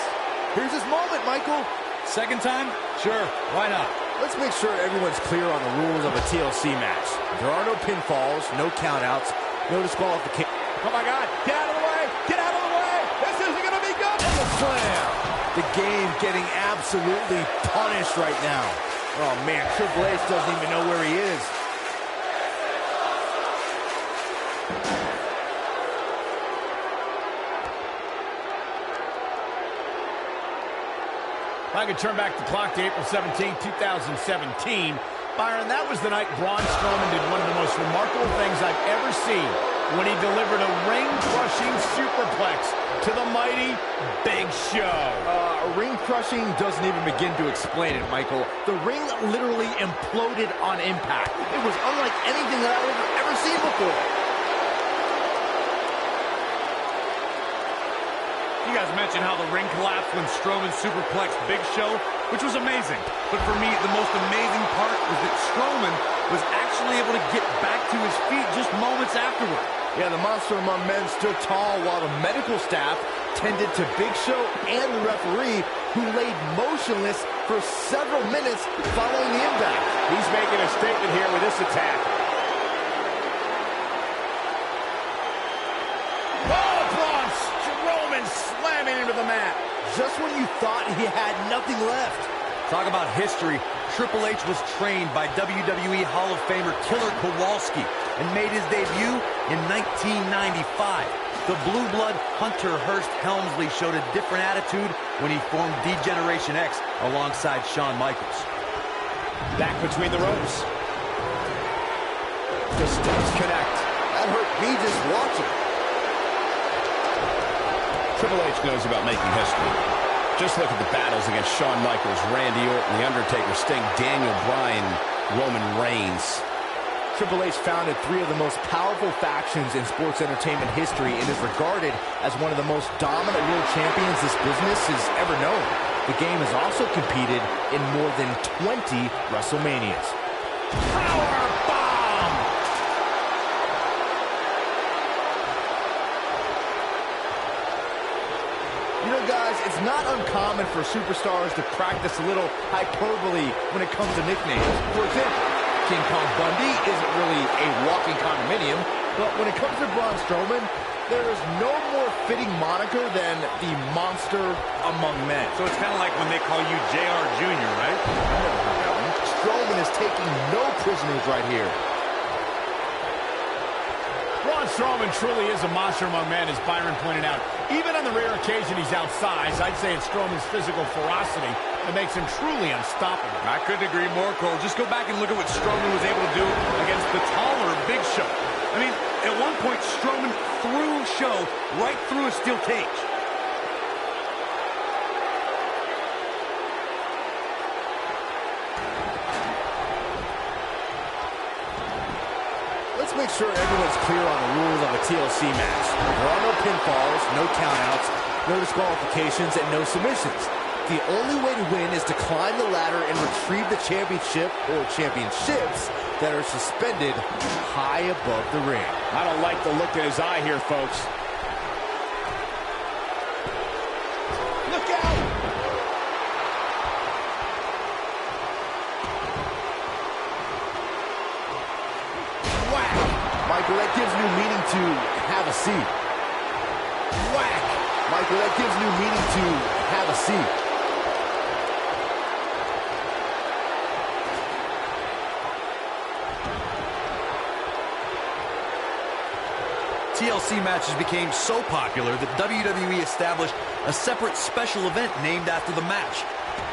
Here's his moment, Michael. Second time? Sure, why not? Let's make sure everyone's clear on the rules of a TLC match. There are no pinfalls, no countouts, no disqualification. Oh, my God. Get out of the way. Get out of the way. This isn't going to be good. And the slam. The game getting absolutely punished right now. Oh, man, Triple H doesn't even know where he is. If I could turn back the clock to April 17, 2017, Byron, that was the night Braun Strowman did one of the most remarkable things I've ever seen when he delivered a ring-crushing superplex to the mighty Big Show. Ring-crushing doesn't even begin to explain it, Michael. The ring literally imploded on impact. It was unlike anything that I've ever seen before. You guys mentioned how the ring collapsed when Strowman superplexed Big Show, which was amazing. But for me, the most amazing part was that Strowman was actually able to get back to his feet just moments afterward. Yeah, the Monster Among Men stood tall while the medical staff tended to Big Show and the referee, who laid motionless for several minutes following the impact. He's making a statement here with this attack. Oh, Braun Strowman slamming into the mat. Just when you thought he had nothing left. Talk about history. Triple H was trained by WWE Hall of Famer Killer Kowalski and made his debut in 1995. The Blue Blood Hunter Hearst Helmsley showed a different attitude when he formed D-Generation X alongside Shawn Michaels. Back between the ropes. The steps connect. That hurt me just watching. Triple H knows about making history. Just look at the battles against Shawn Michaels, Randy Orton, The Undertaker, Sting, Daniel Bryan, Roman Reigns. Triple H founded three of the most powerful factions in sports entertainment history and is regarded as one of the most dominant world champions this business has ever known. The game has also competed in more than 20 WrestleManias. Powerbomb! You know, guys, it's not uncommon for superstars to practice a little hyperbole when it comes to nicknames. For example, King Kong Bundy isn't really a walking condominium, but when it comes to Braun Strowman, there is no more fitting moniker than the Monster Among Men. So it's kind of like when they call you JR Jr., right? Strowman is taking no prisoners right here. Braun Strowman truly is a monster among men, as Byron pointed out. Even on the rare occasion he's outsized, I'd say it's Strowman's physical ferocity that makes him truly unstoppable. I couldn't agree more, Cole. Just go back and look at what Strowman was able to do against the taller Big Show. I mean, at one point, Strowman threw Show right through a steel cage. Let's make sure everyone's clear on the rules of a TLC match. There are no pinfalls, no countouts, no disqualifications, and no submissions. The only way to win is to climb the ladder and retrieve the championship or championships that are suspended high above the ring. I don't like the look in his eye here, folks. Look out! Whack! Michael, that gives new meaning to have a seat. Whack! Michael, that gives new meaning to have a seat. TLC matches became so popular that WWE established a separate special event named after the match.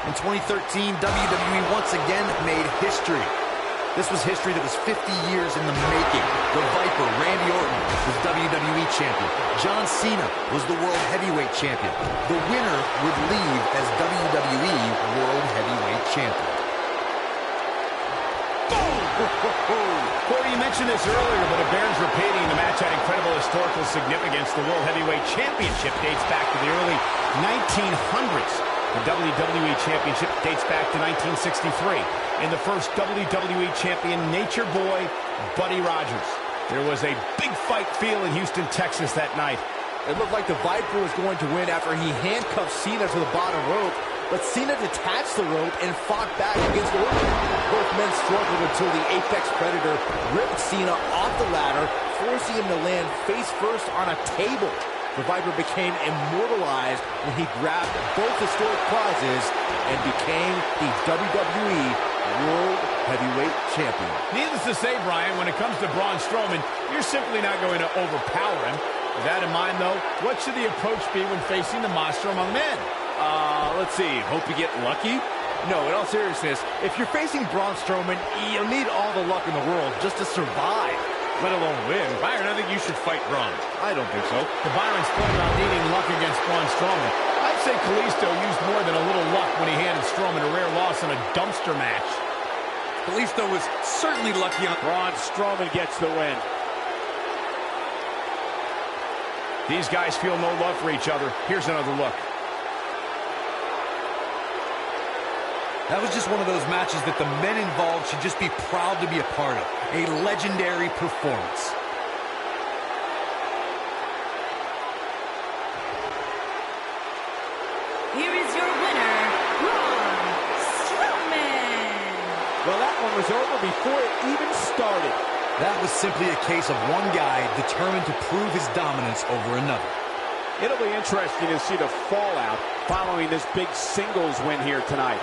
In 2013, WWE once again made history. This was history that was 50 years in the making. The Viper, Randy Orton, was WWE Champion. John Cena was the World Heavyweight Champion. The winner would leave as WWE World Heavyweight Champion. Corey, you mentioned this earlier, but it bears repeating. The match had incredible historical significance. The World Heavyweight Championship dates back to the early 1900s. The WWE Championship dates back to 1963. And the first WWE Champion, Nature Boy, Buddy Rogers. There was a big fight feel in Houston, Texas that night. It looked like the Viper was going to win after he handcuffed Cena to the bottom rope, but Cena detached the rope and fought back against Orton. Both men struggled until the Apex Predator ripped Cena off the ladder, forcing him to land face first on a table. The Viper became immortalized when he grabbed both historic prizes and became the WWE World Heavyweight Champion. Needless to say, Brian, when it comes to Braun Strowman, you're simply not going to overpower him. With that in mind, though, what should the approach be when facing the Monster Among Men? Let's see. Hope you get lucky? No, in all seriousness, if you're facing Braun Strowman, you'll need all the luck in the world just to survive. let alone win. Byron, I think you should fight Braun. I don't think so. To Byron's point about needing luck against Braun Strowman, I'd say Kalisto used more than a little luck when he handed Strowman a rare loss in a dumpster match. Kalisto was certainly lucky on... Braun Strowman gets the win. These guys feel no love for each other. Here's another look. That was just one of those matches that the men involved should just be proud to be a part of. A legendary performance. Here is your winner, Braun Strowman. Well, that one was over before it even started. That was simply a case of one guy determined to prove his dominance over another. It'll be interesting to see the fallout following this big singles win here tonight.